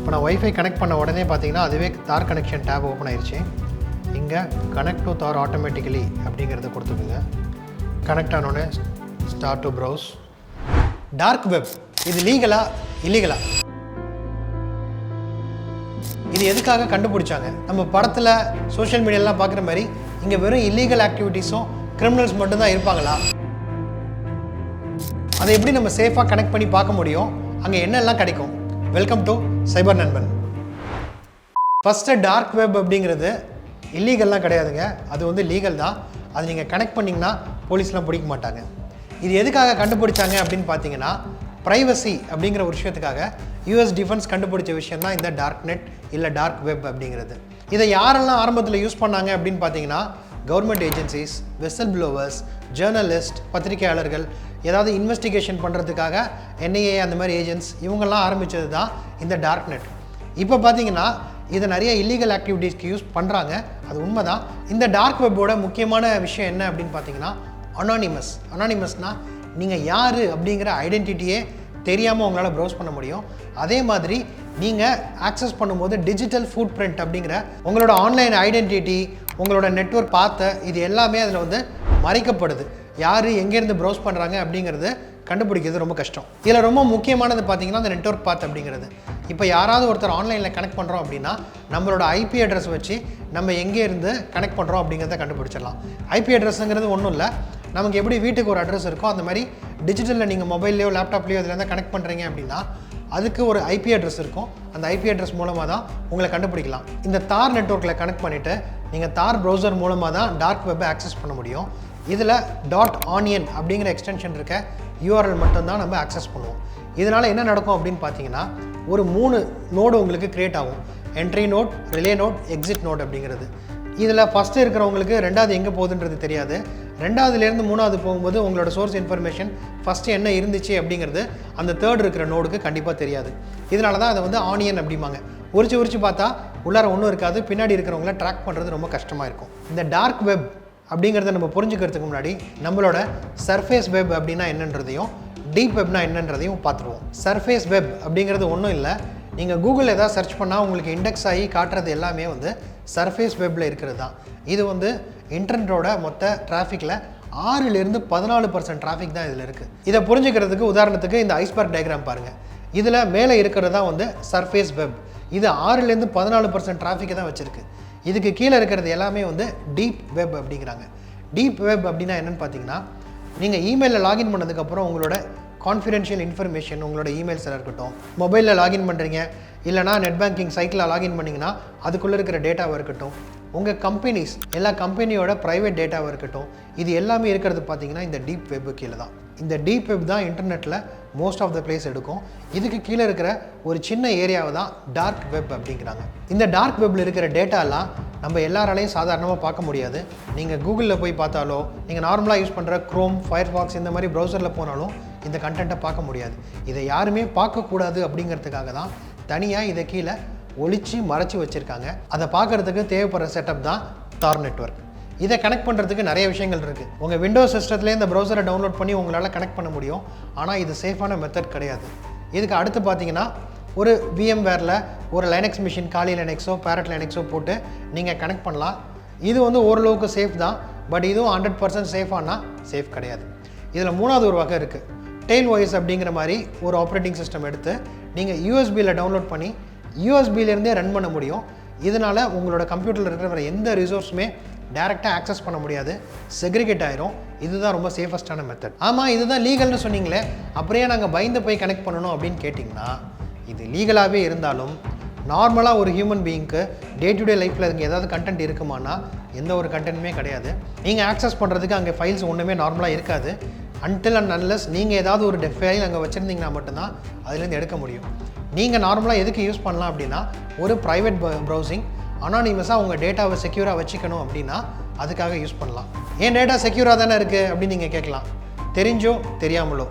இப்போ நான் wifi connect பண்ண உடனே பார்த்தீங்கன்னா அதுவே தார் கனெக்ஷன் டேப் ஓப்பன் ஆயிடுச்சு. இங்கே கனெக்ட் டு தார் ஆட்டோமேட்டிக்கலி அப்படிங்கிறத கொடுத்துக்குங்க. கனெக்ட் ஆனோடனே start to browse. Dark web இது லீகலா இல்லீகலா? இது எதுக்காக கண்டுபிடிச்சாங்க? நம்ம படத்தில் சோஷியல் மீடியாலாம் பார்க்குற மாதிரி இங்கே வெறும் இல்லீகல் ஆக்டிவிட்டீஸும் கிரிமினல்ஸ் மட்டும்தான் இருப்பாங்களா? அதை எப்படி நம்ம சேஃபாக கனெக்ட் பண்ணி பார்க்க முடியும்? அங்கே என்னெல்லாம் கிடைக்கும்? வெல்கம் டு சைபர் நண்பன். ஃபஸ்ட்டு டார்க் வெப் அப்படிங்கிறது இல்லீகல்லாம் கிடையாதுங்க, அது வந்து லீகல் தான். அது நீங்கள் கனெக்ட் பண்ணிங்கன்னா போலீஸ்லாம் பிடிக்க மாட்டாங்க. இது எதுக்காக கண்டுபிடிச்சாங்க அப்படின்னு பார்த்தீங்கன்னா ப்ரைவசி அப்படிங்கிற ஒரு விஷயத்துக்காக யூஎஸ் டிஃபென்ஸ் கண்டுபிடிச்ச விஷயம் தான் இந்த டார்க் நெட் இல்லை டார்க் வெப் அப்படிங்கிறது. இதை யாரெல்லாம் ஆரம்பத்தில் யூஸ் பண்ணாங்க அப்படின்னு பார்த்தீங்கன்னா government agencies, whistle blowers, journalist, பத்திரிகையாளர்கள், ஏதாவது இன்வெஸ்டிகேஷன் பண்ணுறதுக்காக என்ஐஏ அந்த மாதிரி ஏஜென்ட்ஸ் இவங்கெல்லாம் ஆரம்பித்தது தான் இந்த டார்க் நெட். இப்போ பார்த்தீங்கன்னா இதை நிறைய இல்லீகல் ஆக்டிவிட்டீஸ்க்கு யூஸ் பண்ணுறாங்க, அது உண்மை தான். இந்த டார்க் வெப்போட முக்கியமான விஷயம் என்ன அப்படின்னு பார்த்தீங்கன்னா அனானிமஸ்னால் நீங்கள் யார் அப்படிங்கிற ஐடென்டிட்டியே தெரியாமல் உங்களால் ப்ரௌஸ் பண்ண முடியும். அதே மாதிரி நீங்கள் ஆக்சஸ் பண்ணும்போது டிஜிட்டல் ஃபுட் பிரிண்ட் அப்படிங்கிற உங்களோட ஆன்லைன் ஐடென்டிட்டி, உங்களோட நெட்வொர்க் பார்த்த இது எல்லாமே அதில் வந்து மறைக்கப்படுது. யார் எங்கேருந்து ப்ரௌஸ் பண்ணுறாங்க அப்படிங்கிறது கண்டுபிடிக்கிறது ரொம்ப கஷ்டம். இதில் ரொம்ப முக்கியமானது பார்த்தீங்கன்னா அந்த நெட்வொர்க் பாத் அப்படிங்கிறது. இப்போ யாராவது ஒருத்தர் ஆன்லைனில் கனெக்ட் பண்ணுறோம் அப்படின்னா நம்மளோட ஐபி அட்ரஸ் வச்சு நம்ம எங்கே இருந்து கனெக்ட் பண்ணுறோம் அப்படிங்கிறத கண்டுபிடிச்சிடலாம். ஐபி அட்ரஸுங்கிறது ஒன்றும் இல்லை, நமக்கு எப்படி வீட்டுக்கு ஒரு அட்ரஸ் இருக்கோ அந்த மாதிரி டிஜிட்டலில் நீங்கள் மொபைல்லையோ லேப்டாப்லேயோ இதில் இருந்தால் கனெக்ட் பண்ணுறீங்க அப்படின்னா அதுக்கு ஒரு ஐபி அட்ரஸ் இருக்கும். அந்த ஐபி அட்ரஸ் மூலமாக தான் உங்களை கண்டுபிடிக்கலாம். இந்த தார் நெட்வொர்க்கில் கனெக்ட் பண்ணிவிட்டு நீங்கள் தார் ப்ரௌசர் மூலமாக தான் டார்க் வெப்பை ஆக்சஸ் பண்ண முடியும். இதில் .onion அப்படிங்கிற எக்ஸ்டென்ஷன் இருக்க URL மட்டும்தான் நம்ம ஆக்சஸ் பண்ணுவோம். இதனால் என்ன நடக்கும் அப்படின்னு பார்த்தீங்கன்னா ஒரு 3 நோடு உங்களுக்கு க்ரியேட் ஆகும். Entry node, relay node, exit node அப்படிங்கிறது. இதில் ஃபஸ்ட்டு இருக்கிறவங்களுக்கு ரெண்டாவது எங்கே போகுதுன்றது தெரியாது. ரெண்டாவதுலேருந்து மூணாவது போகும்போது உங்களோட சோர்ஸ் இன்ஃபர்மேஷன் ஃபஸ்ட்டு என்ன இருந்துச்சு அப்படிங்கிறது அந்த தேர்ட் இருக்கிற நோடுக்கு கண்டிப்பாக தெரியாது. இதனால தான் அதை வந்து ஆனியன் அப்படிம்பாங்க. உரிச்சு பார்த்தா உள்ளார ஒன்றும் இருக்காது, பின்னாடி இருக்கிறவங்கள ட்ராக் பண்ணுறது ரொம்ப கஷ்டமாக இருக்கும். இந்த டார்க் வெப் அப்படிங்கிறத நம்ம புரிஞ்சுக்கிறதுக்கு முன்னாடி நம்மளோட சர்ஃபேஸ் வெப் அப்படின்னா என்னன்றதையும் டீப் வெப்னா என்னன்றதையும் பார்த்துருவோம். சர்ஃபேஸ் வெப் அப்படிங்கிறது ஒன்றும் இல்லை, நீங்கள் கூகுளில் ஏதாவது சர்ச் பண்ணால் உங்களுக்கு இண்டெக்ஸ் ஆகி காட்டுறது எல்லாமே வந்து சர்ஃபேஸ் வெப்பில் இருக்கிறது தான். இது வந்து இன்டர்நெட்டோட மொத்த டிராஃபிக்கில் 6லேருந்து 14% டிராஃபிக் தான் இதில் இருக்குது. இதை புரிஞ்சுக்கிறதுக்கு உதாரணத்துக்கு இந்த ஐஸ்பர்க் டயக்ராம் பாருங்கள். இதில் மேலே இருக்கிறது தான் வந்து சர்ஃபேஸ் வெப். இது 6லேருந்து 14% டிராஃபிக்கை தான் வச்சுருக்கு. இதுக்கு கீழே இருக்கிறது எல்லாமே வந்து டீப் வெப் அப்படிங்கிறாங்க. டீப் வெப் அப்படின்னா என்னென்னு பார்த்தீங்கன்னா நீங்கள் இமெயிலில் லாகின் பண்ணதுக்கப்புறம் உங்களோட கான்ஃபிடென்ஷியல் இன்ஃபர்மேஷன், உங்களோட இமெயில்ஸில் இருக்கட்டும், மொபைலில் லாகின் பண்ணுறீங்க இல்லைனா நெட் பேங்கிங் சைட்டில் லாகின் பண்ணிங்கன்னா அதுக்குள்ளே இருக்கிற டேட்டாவாக இருக்கட்டும், உங்கள் கம்பெனிஸ் எல்லா கம்பெனியோட ப்ரைவேட் டேட்டாவாக இருக்கட்டும், இது எல்லாமே இருக்கிறது பார்த்தீங்கன்னா இந்த டீப் வெப்பு கீழே தான். இந்த டீப் வெப் தான் இன்டர்நெட்டில் மோஸ்ட் ஆஃப் த பிளேஸ் எடுக்கும். இதுக்கு கீழே இருக்கிற ஒரு சின்ன ஏரியாவை தான் டார்க் வெப் அப்படிங்கிறாங்க. இந்த டார்க் வெப்பில் இருக்கிற டேட்டாலாம் நம்ம எல்லாராலையும் சாதாரணமாக பார்க்க முடியாது. நீங்கள் கூகுளில் போய் பார்த்தாலோ, நீங்கள் நார்மலாக யூஸ் பண்ணுற க்ரோம், ஃபயர்ஃபாக்ஸ் இந்த மாதிரி ப்ரௌசரில் போனாலும் இந்த கண்டென்ட்டை பார்க்க முடியாது. இதை யாருமே பார்க்கக்கூடாது அப்படிங்கிறதுக்காக தான் தனியாக இதை கீழே ஒளிச்சு மறைச்சி வச்சுருக்காங்க. அதை பார்க்குறதுக்கு தேவைப்படுற செட்டப் தான் தார் நெட்வொர்க். இதை கனெக்ட் பண்ணுறதுக்கு நிறைய விஷயங்கள் இருக்குது. உங்கள் விண்டோஸ் சிஸ்டத்துலேயே இந்த ப்ரௌசரை டவுன்லோட் பண்ணி உங்களால் கனெக்ட் பண்ண முடியும். ஆனால் இது சேஃபான மெத்தட் கிடையாது. இதுக்கு அடுத்து பார்த்தீங்கன்னா ஒரு VMwareல ஒரு லைனக்ஸ் மிஷின், காலி லைனக்ஸோ பேரட் லைனக்ஸோ போட்டு நீங்கள் கனெக்ட் பண்ணலாம். இது வந்து ஓரளவுக்கு சேஃப் தான், பட் இதுவும் 100% சேஃபானா சேஃப் கிடையாது. இதில் மூணாவது ஒரு வகை இருக்குது. டெயில் OS அப்படிங்கிற மாதிரி ஒரு ஆப்ரேட்டிங் சிஸ்டம் எடுத்து நீங்கள் யூஎஸ்பியில் டவுன்லோட் பண்ணி யூஎஸ்பியிலேருந்தே ரன் பண்ண முடியும். இதனால் உங்களோட கம்ப்யூட்டரில் இருக்கிற எந்த ரிசோர்ஸுமே டேரெக்டாக ஆக்சஸ் பண்ண முடியாது, செக்ரிகேட் ஆயிரும். இதுதான் ரொம்ப சேஃபஸ்டான மெத்தட். ஆமாம், இதுதான் லீகல்னு சொன்னீங்களே, அப்படியே நாங்கள் பயந்து போய் கனெக்ட் பண்ணணும் அப்படின்னு கேட்டிங்கன்னா இது லீகலாகவே இருந்தாலும் நார்மலாக ஒரு ஹியூமன் பீயிங்க்கு டே டு டே லைஃப்பில் இங்கே ஏதாவது கண்டென்ட் இருக்குமானா எந்த ஒரு கண்டென்ட்டுமே கிடையாது. நீங்கள் ஆக்சஸ் பண்ணுறதுக்கு அங்கே ஃபைல்ஸ் ஒன்றுமே நார்மலாக இருக்காது. அன்டில் அண்ட் அன்லெஸ் நீங்கள் ஏதாவது ஒரு ஃபைல் அங்கே வச்சுருந்தீங்கன்னா மட்டும்தான் அதுலேருந்து எடுக்க முடியும். நீங்கள் நார்மலாக எதுக்கு யூஸ் பண்ணலாம் அப்படின்னா ஒரு ப்ரைவேட் ப்ரௌசிங், அனானிமஸாக உங்கள் டேட்டாவை செக்யூராக வச்சுக்கணும் அப்படின்னா அதுக்காக யூஸ் பண்ணலாம். ஏன் டேட்டா செக்யூராக தானே இருக்குது அப்படின்னு நீங்கள் கேட்கலாம். தெரிஞ்சோ தெரியாமலோ,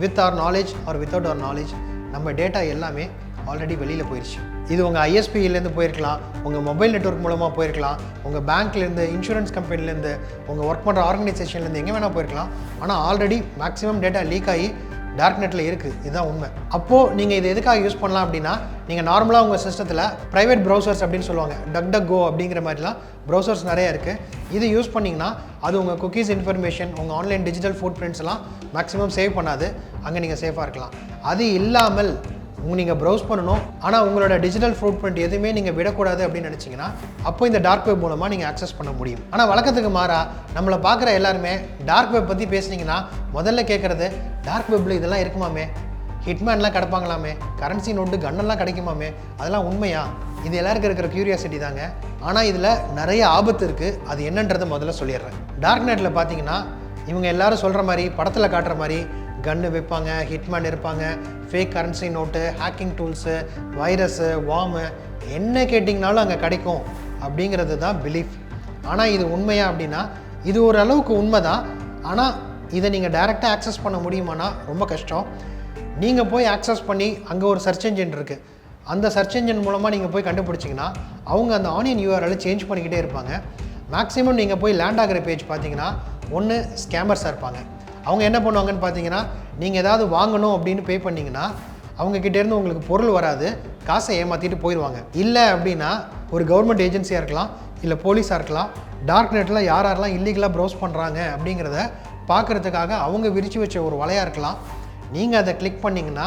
with our knowledge or without our knowledge, நம்ம டேட்டா எல்லாமே ஆல்ரெடி வெளியில் போயிடுச்சு. இது உங்கள் ISPலேருந்து போயிருக்கலாம், உங்கள் மொபைல் நெட்வொர்க் மூலமாக போயிருக்கலாம், உங்கள் பேங்க்லேருந்து, இன்சூரன்ஸ் கம்பெனிலேருந்து, உங்கள் ஒர்க் பண்ணுற ஆர்கனைசேஷன்லேருந்து எங்கே வேணால் போயிருக்கலாம். ஆனால் ஆல்ரெடி மேக்ஸிமம் டேட்டா லீக் ஆகி டார்க் நெட்டில் இருக்குது. இதுதான் உண்மை. அப்போது நீங்கள் இதை எதுக்காக யூஸ் பண்ணலாம் அப்படின்னா, நீங்கள் நார்மலாக உங்கள் சிஸ்டத்தில் ப்ரைவேட் ப்ரௌசர்ஸ் அப்படின்னு சொல்லுவாங்க, DuckDuckGo அப்படிங்கிற மாதிரிலாம் ப்ரௌசர்ஸ் நிறையா இருக்குது. இது யூஸ் பண்ணிங்கன்னா அது உங்கள் குக்கீஸ் இன்ஃபர்மேஷன், உங்கள் ஆன்லைன் டிஜிட்டல் ஃபுட் பிரிண்ட்ஸ்லாம் மேக்ஸிமம் சேவ் பண்ணாது. அங்கே நீங்கள் சேஃபாக இருக்கலாம். அது இல்லாமல் நீங்கள் ப்ரௌஸ் பண்ணணும், ஆனால் உங்களோட டிஜிட்டல் ஃபுட் பிரிண்ட் எதுவுமே நீங்கள் விடக்கூடாது அப்படின்னு நினச்சிங்கன்னா அப்போ இந்த டார்க் வெப் மூலமாக நீங்கள் ஆக்சஸ் பண்ண முடியும். ஆனால் வழக்கத்துக்கு மாறா நம்மளை பார்க்குற எல்லாருமே டார்க் வெப் பற்றி பேசுனீங்கன்னா முதல்ல கேட்குறது, டார்க் வெப்பில் இதெல்லாம் இருக்குமாமே, ஹிட்மேன்லாம் கிடப்பாங்களாமே, கரன்சி நோட்டு கன்னெல்லாம் கிடைக்குமாமே, அதெல்லாம் உண்மையா? இது எல்லாருக்கும் இருக்கிற க்யூரியாசிட்டி தாங்க. ஆனால் இதில் நிறைய ஆபத்து இருக்குது. அது என்னன்றதை முதல்ல சொல்லிடுறேன். டார்க் நெட்டில் பார்த்தீங்கன்னா இவங்க எல்லாரும் சொல்கிற மாதிரி, படத்தில் காட்டுற மாதிரி கன்று வைப்பாங்க, ஹிட்மேன் இருப்பாங்க, fake currency note, hacking tools, virus, warm, என்ன கேட்டிங்கனாலும் அங்கே கிடைக்கும் அப்படிங்கிறது தான் பிலீஃப். ஆனால் இது உண்மையா அப்படின்னா இது ஒரு அளவுக்கு உண்மை தான். ஆனால் இதை நீங்கள் டைரெக்டாக ஆக்சஸ் பண்ண முடியுமானா ரொம்ப கஷ்டம். நீங்கள் போய் ஆக்சஸ் பண்ணி அங்கே ஒரு சர்ச் என்ஜின் இருக்குது, அந்த சர்ச் என்ஜின் மூலமாக நீங்கள் போய் கண்டுபிடிச்சிங்கன்னா அவங்க அந்த ஆனியன் யூஆர்எல் சேஞ்ச் பண்ணிக்கிட்டே இருப்பாங்க. மேக்ஸிமம் நீங்கள் போய் லேண்ட் ஆகிற பேஜ் பார்த்தீங்கன்னா ஒன்று ஸ்கேமர்ஸாக இருப்பாங்க. அவங்க என்ன பண்ணுவாங்கன்னு பார்த்தீங்கன்னா, நீங்கள் ஏதாவது வாங்கணும் அப்படின்னு பே பண்ணிங்கன்னா அவங்கக்கிட்டேருந்து உங்களுக்கு பொருள் வராது, காசை ஏமாற்றிட்டு போயிடுவாங்க. இல்லை அப்படின்னா ஒரு கவர்மெண்ட் ஏஜென்சியாக இருக்கலாம், இல்லை போலீஸாக இருக்கலாம், டார்க் நெட்டில் யாரெல்லாம் இல்லீகலாக ப்ரௌஸ் பண்ணுறாங்க அப்படிங்கிறத பார்க்குறதுக்காக அவங்க விரித்து வச்ச ஒரு வலையாக இருக்கலாம். நீங்கள் அதை கிளிக் பண்ணிங்கன்னா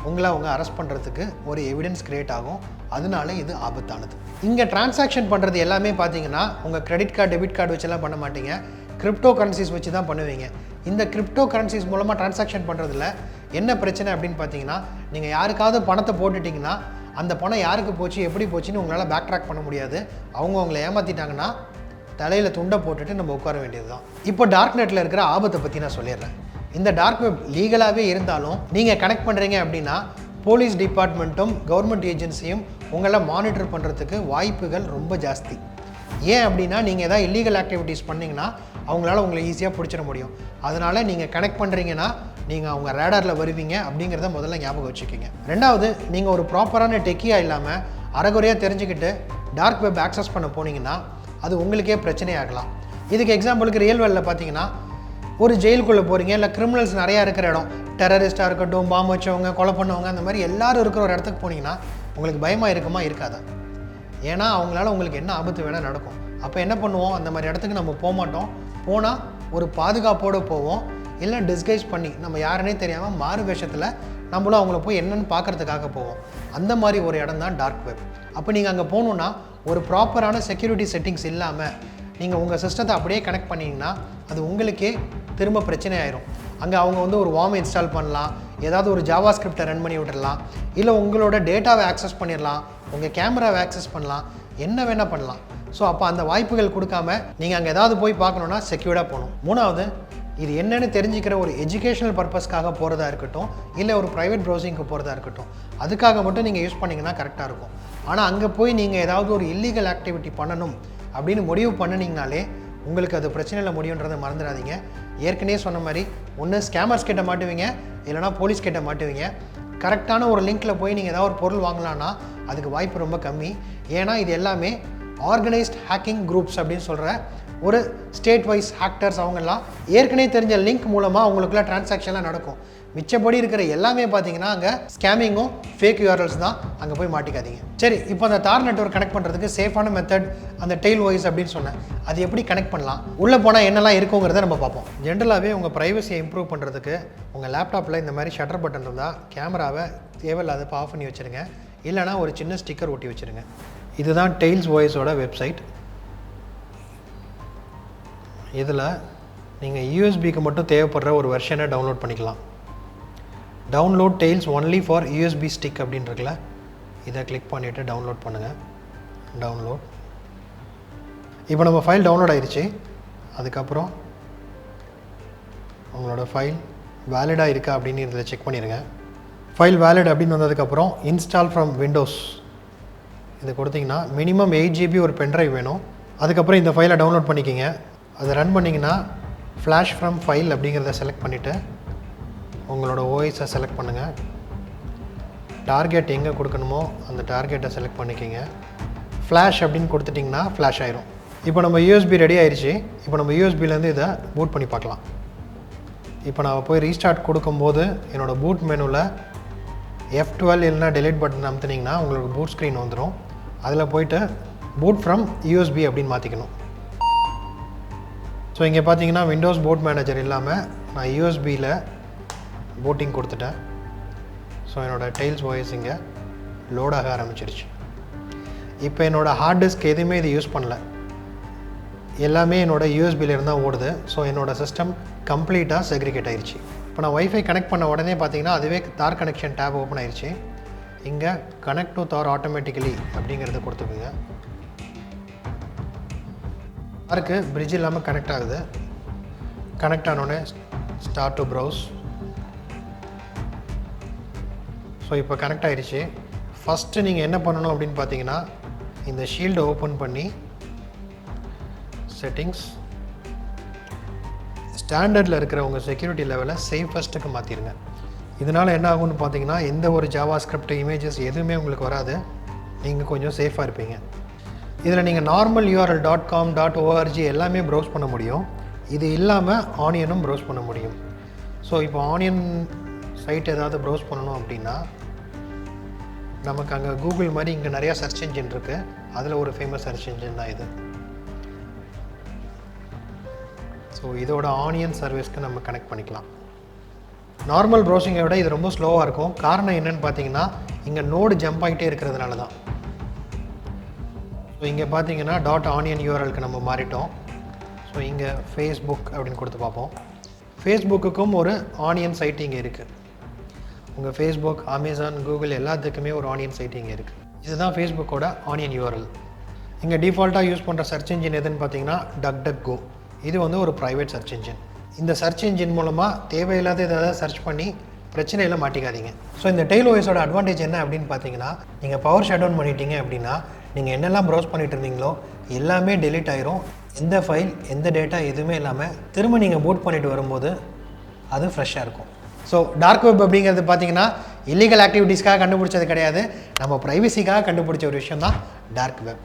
உங்களை அவங்க அரெஸ்ட் பண்ணுறதுக்கு ஒரு எவிடன்ஸ் க்ரியேட் ஆகும். அதனால இது ஆபத்தானது. இங்கே டிரான்சாக்ஷன் பண்ணுறது எல்லாமே பார்த்தீங்கன்னா உங்கள் கிரெடிட் கார்டு, டெபிட் கார்டு வச்செல்லாம் பண்ண மாட்டீங்க, கிரிப்டோ கரன்சிஸ் வச்சு தான் பண்ணுவீங்க. இந்த கிரிப்டோ கரன்சிஸ் மூலமாக டிரான்சாக்ஷன் பண்ணுறதுல என்ன பிரச்சனை அப்படின்னு பார்த்தீங்கன்னா, நீங்கள் யாருக்காவது பணத்தை போட்டுட்டிங்கன்னா அந்த பணம் யாருக்கு போச்சு, எப்படி போச்சுன்னு உங்களால் பேக் ட்ராக் பண்ண முடியாது. அவங்க உங்களை ஏமாற்றிட்டாங்கன்னா தலையில் துண்டை போட்டுட்டு நம்ம உட்கார வேண்டியது தான். இப்போ டார்க் நெட்டில் இருக்கிற ஆபத்தை பற்றி நான் சொல்லிடுறேன். இந்த டார்க் வெப் லீகலாகவே இருந்தாலும் நீங்கள் கனெக்ட் பண்ணுறீங்க அப்படின்னா போலீஸ் டிபார்ட்மெண்ட்டும் கவர்மெண்ட் ஏஜென்சியும் உங்களை மானிட்டர் பண்ணுறதுக்கு வாய்ப்புகள் ரொம்ப ஜாஸ்தி. ஏன் அப்படின்னா நீங்கள் எதாவது இல்லீகல் ஆக்டிவிட்டீஸ் பண்ணிங்கன்னா அவங்களால உங்களை ஈஸியாக பிடிச்சிட முடியும். அதனால் நீங்கள் கனெக்ட் பண்ணுறீங்கன்னா நீங்கள் அவங்க ரேடாரில் வருவீங்க அப்படிங்கிறத முதல்ல ஞாபகம் வச்சுக்கிங்க. ரெண்டாவது, நீங்கள் ஒரு ப்ராப்பரான டெக்கியாக இல்லாமல் அரைகுறையாக தெரிஞ்சுக்கிட்டு டார்க் வெப் ஆக்சஸ் பண்ண போனீங்கன்னா அது உங்களுக்கே பிரச்சனையாகலாம். இதுக்கு எக்ஸாம்பிளுக்கு ரியல் வேர்ல்டில் பார்த்தீங்கன்னா ஒரு ஜெயிலுக்குள்ளே போகிறீங்க, இல்லை கிரிமினல்ஸ் நிறையா இருக்கிற இடம், டெரரிஸ்ட்டாக இருக்கட்டும், பாம்பு வச்சவங்க, கொலை பண்ணவங்க, அந்த மாதிரி எல்லோரும் இருக்கிற ஒரு இடத்துக்கு போனீங்கன்னா உங்களுக்கு பயமாக இருக்குமா, இருக்காதா? ஏன்னா அவங்களால உங்களுக்கு என்ன ஆபத்து வேணால் நடக்கும். அப்போ என்ன பண்ணுவோம், அந்த மாதிரி இடத்துக்கு நம்ம போக மாட்டோம். போனால் ஒரு பாதுகாப்போடு போவோம், இல்லை டிஸ்கைஸ் பண்ணி நம்ம யாருன்னே தெரியாமல் மாறு வேஷத்தில் நம்மளும் அவங்கள போய் என்னென்னு பார்க்குறதுக்காக போவோம். அந்த மாதிரி ஒரு இடம் தான் டார்க் வெப். அப்போ நீங்கள் அங்கே போகணுன்னா ஒரு ப்ராப்பரான செக்யூரிட்டி செட்டிங்ஸ் இல்லாமல் நீங்கள் உங்கள் சிஸ்டத்தை அப்படியே கனெக்ட் பண்ணிங்கன்னா அது உங்களுக்கே திரும்ப பிரச்சனை ஆயிரும். அங்கே அவங்க ஒரு வார்ம் இன்ஸ்டால் பண்ணலாம், ஏதாவது ஒரு ஜாவா ஸ்கிரிப்டை ரன் பண்ணி விட்டுடலாம், இல்லை உங்களோட டேட்டாவை ஆக்சஸ் பண்ணிடலாம், உங்கள் கேமராவை ஆக்சஸ் பண்ணலாம், என்ன வேணால் பண்ணலாம். ஸோ அப்போ அந்த வாய்ப்புகள் கொடுக்காம நீங்கள் அங்கே ஏதாவது போய் பார்க்கணுன்னா செக்யூர்டாக போகணும். மூணாவது, இது என்னென்னு தெரிஞ்சுக்கிற ஒரு எஜுகேஷனல் பர்பஸ்க்காக போகிறதா இருக்கட்டும், இல்லை ஒரு ப்ரைவேட் ப்ரௌசிங்க்கு போகிறதா இருக்கட்டும், அதுக்காக மட்டும் நீங்கள் யூஸ் பண்ணிங்கன்னா கரெக்டாக இருக்கும். ஆனால் அங்கே போய் நீங்கள் ஏதாவது ஒரு இல்லீகல் ஆக்டிவிட்டி பண்ணணும் அப்படின்னு முடிவு பண்ணினீங்கனாலே உங்களுக்கு அது பிரச்சனையில் முடியுன்றதை மறந்துடாதீங்க. ஏற்கனவே சொன்ன மாதிரி ஒன்று ஸ்கேமர்ஸ் கிட்ட மாட்டுவீங்க, இல்லைனா போலீஸ் கிட்ட மாட்டுவீங்க. கரெக்டான ஒரு லிங்க்கில் போய் நீங்கள் ஏதாவது ஒரு பொருள் வாங்கலான்னா அதுக்கு வாய்ப்பு ரொம்ப கம்மி. ஏன்னா இது எல்லாமே ஆர்கனைஸ்ட் ஹேக்கிங் குரூப்ஸ் அப்படின்னு சொல்கிற ஒரு ஸ்டேட் வைஸ் ஹேக்டர்ஸ். அவங்கெல்லாம் ஏற்கனவே தெரிஞ்ச லிங்க் மூலமாக அவங்களுக்குள்ள டிரான்சாக்ஷன்லாம் நடக்கும். மிச்சப்படி இருக்கிற எல்லாமே பார்த்தீங்கன்னா அங்கே ஸ்கேமிங்கும் ஃபேக் யூஆர்எல்ஸ் தான். அங்கே போய் மாட்டிக்காதீங்க. சரி, இப்போ அந்த தார் நெட்வொர்க் கனெக்ட் பண்ணுறதுக்கு சேஃபான மெத்தட் அந்த டெயில் வாய்ஸ் அப்படின்னு சொன்னேன். அது எப்படி கனெக்ட் பண்ணலாம், உள்ளே போனால் என்னெல்லாம் இருக்குங்கிறத நம்ம பார்ப்போம். ஜென்ரலாகவே உங்கள் ப்ரைவசியை இம்ப்ரூவ் பண்ணுறதுக்கு உங்கள் லேப்டாப்பில் இந்த மாதிரி ஷட்டர் பட்டன் இருந்தால் கேமராவை தேவையில்லாதப்போ ஆஃப் பண்ணி வச்சுருங்க, இல்லைனா ஒரு சின்ன ஸ்டிக்கர் ஒட்டி வச்சுருங்க. இதுதான் டெயில்ஸ் வாய்ஸோட வெப்சைட். இதில் நீங்கள் யூஎஸ்பிக்கு மட்டும் தேவைப்படுற ஒரு வெர்ஷனை டவுன்லோட் பண்ணிக்கலாம். Download tails only for USB stick அப்படின்னு இருக்குல்ல, இதை கிளிக் பண்ணிவிட்டு டவுன்லோட் பண்ணுங்கள். டவுன்லோட். இப்போ நம்ம ஃபைல் டவுன்லோட் ஆயிடுச்சு. அதுக்கப்புறம் உங்களோட ஃபைல் வேலிடாக இருக்கா அப்படின்னு இதில் செக் பண்ணிடுங்க. ஃபைல் வேலிட் அப்படின்னு வந்ததுக்கப்புறம் இன்ஸ்டால் ஃப்ரம் விண்டோஸ் இதை கொடுத்தீங்கன்னா மினிமம் 8 GB ஒரு பென்ட்ரைவ் வேணும். அதுக்கப்புறம் இந்த ஃபைலை டவுன்லோட் பண்ணிக்கிங்க. அதை ரன் பண்ணிங்கன்னா ஃப்ளாஷ் ஃப்ரம் ஃபைல் அப்படிங்கிறத செலக்ட் பண்ணிவிட்டு உங்களோட ஓஎஸை செலக்ட் பண்ணுங்கள். டார்கெட் எங்கே கொடுக்கணுமோ அந்த டார்கெட்டை செலக்ட் பண்ணிக்கிங்க. ஃப்ளாஷ் அப்படின்னு கொடுத்துட்டிங்கன்னா ஃப்ளாஷ் ஆயிரும். இப்போ நம்ம யூஎஸ்பி ரெடி ஆயிடுச்சு. இப்போ நம்ம யூஎஸ்பிலேருந்து இதை பூட் பண்ணி பார்க்கலாம். இப்போ நான் போய் ரீஸ்டார்ட் கொடுக்கும்போது என்னோடய பூட் மெனுவில் F12 இல்லைனா delete பட்டன் அமுத்துனீங்கன்னா உங்களுக்கு பூட் ஸ்க்ரீன் வந்துடும். அதில் போய்ட்டு பூட் ஃப்ரம் USB அப்படின்னு மாற்றிக்கணும். ஸோ இங்கே பார்த்தீங்கன்னா விண்டோஸ் பூட் மேனேஜர் இல்லாமல் நான் யூஎஸ்பியில் பூட்டிங் கொடுத்துட்டேன். ஸோ என்னோடய டெயில்ஸ் வாய்ஸ் இங்கே லோடாக ஆரம்பிச்சிருச்சு. இப்போ என்னோடய ஹார்ட் டிஸ்க் எதுவுமே இது யூஸ் பண்ணல, எல்லாமே என்னோடய யூஎஸ்பியிலேருந்து தான் ஓடுது. ஸோ என்னோடய சிஸ்டம் கம்ப்ளீட்டாக செக்ரிகேட் ஆயிடுச்சு. இப்போ நான் வைஃபை கனெக்ட் பண்ண உடனே பார்த்தீங்கன்னா அதுவே தார் கனெக்ஷன் டேப் ஓப்பன் ஆயிடுச்சு. இங்கே கனெக்ட் டு தார் ஆட்டோமேட்டிக்கலி அப்படிங்கிறத கொடுத்துக்குங்க. தாருக்கு பிரிட்ஜ் இல்லாமல் கனெக்ட் ஆகுது. கனெக்ட் ஆனோடனே ஸ்டார்ட் டு ப்ரௌஸ். ஸோ இப்போ கனெக்ட் ஆகிடுச்சு. ஃபஸ்ட்டு நீங்கள் என்ன பண்ணணும் அப்படின்னு பார்த்தீங்கன்னா இந்த ஷீல்டை ஓப்பன் பண்ணி செட்டிங்ஸ் ஸ்டாண்டர்டில் இருக்கிற உங்கள் செக்யூரிட்டி லெவலை சேஃபஸ்ட்டுக்கு மாற்றிடுங்க. இதனால் என்ன ஆகும்னு பார்த்தீங்கன்னா எந்த ஒரு ஜாவா ஸ்கிரிப்ட் இமேஜஸ் எதுவுமே உங்களுக்கு வராது. நீங்கள் கொஞ்சம் சேஃபாக இருப்பீங்க. இதில் நீங்கள் நார்மல் URL .com .org எல்லாமே ப்ரௌஸ் பண்ண முடியும். இது இல்லாமல் ஆனியனும் ப்ரௌஸ் பண்ண முடியும். ஸோ இப்போ ஆனியன் சைட் ஏதாவது ப்ரௌஸ் பண்ணணும் அப்படின்னா நமக்கு அங்கே கூகுள் மாதிரி இங்கே நிறையா சர்ச் இன்ஜின் இருக்குது. அதில் ஒரு ஃபேமஸ் சர்ச் இன்ஜின் தான் இது. ஸோ இதோட ஆனியன் சர்வீஸ்க்கு நம்ம கனெக்ட் பண்ணிக்கலாம். நார்மல் ப்ரௌசிங்கை விட இது ரொம்ப ஸ்லோவாக இருக்கும். காரணம் என்னென்னு பார்த்தீங்கன்னா இங்கே நோடு ஜம்ப் ஆகிட்டே இருக்கிறதுனால தான். ஸோ இங்கே பார்த்தீங்கன்னா .onion URLக்கு நம்ம மாறிட்டோம். ஸோ இங்கே ஃபேஸ்புக் அப்படின்னு கொடுத்து பார்ப்போம். ஃபேஸ்புக்குக்கும் ஒரு ஆனியன் சைட் இங்கே இருக்குது. உங்கள் ஃபேஸ்புக், அமேசான், கூகுள் எல்லாத்துக்குமே ஒரு ஆனியன் சைட் இங்கே இருக்குது. இதுதான் ஃபேஸ்புக்கோட ஆனியன் URL. இங்கே டிஃபால்ட்டாக யூஸ் பண்ணுற சர்ச் இன்ஜின் எதுன்னு பார்த்தீங்கன்னா DuckDuckGo. இது வந்து ஒரு ப்ரைவேட் சர்ச் இன்ஜின். இந்த சர்ச் இன்ஜின் மூலமாக தேவையில்லாத ஏதாவது சர்ச் பண்ணி பிரச்சனையில் மாட்டிக்காதீங்க. ஸோ இந்த டெயில் ஓஎஸோட அட்வான்டேஜ் என்ன அப்படின்னு பார்த்தீங்கன்னா நீங்கள் பவர் ஷட் டவுன் பண்ணிட்டீங்க அப்படின்னா நீங்கள் என்னெல்லாம் ப்ரௌஸ் பண்ணிட்டு இருந்தீங்களோ எல்லாமே டெலீட் ஆயிரும். எந்த ஃபைல், எந்த டேட்டா எதுவுமே இல்லாமல் திரும்ப நீங்கள் பூட் பண்ணிட்டு வரும்போது அது ஃப்ரெஷ்ஷாக இருக்கும். ஸோ டார்க் வெப் அப்படிங்கிறது பார்த்தீங்கன்னா இல்லீகல் ஆக்டிவிட்டீஸ்க்காக கண்டுபிடிச்சது கிடையாது, நம்ம ப்ரைவசிக்காக கண்டுபிடிச்ச ஒரு விஷயம் தான் டார்க் வெப்.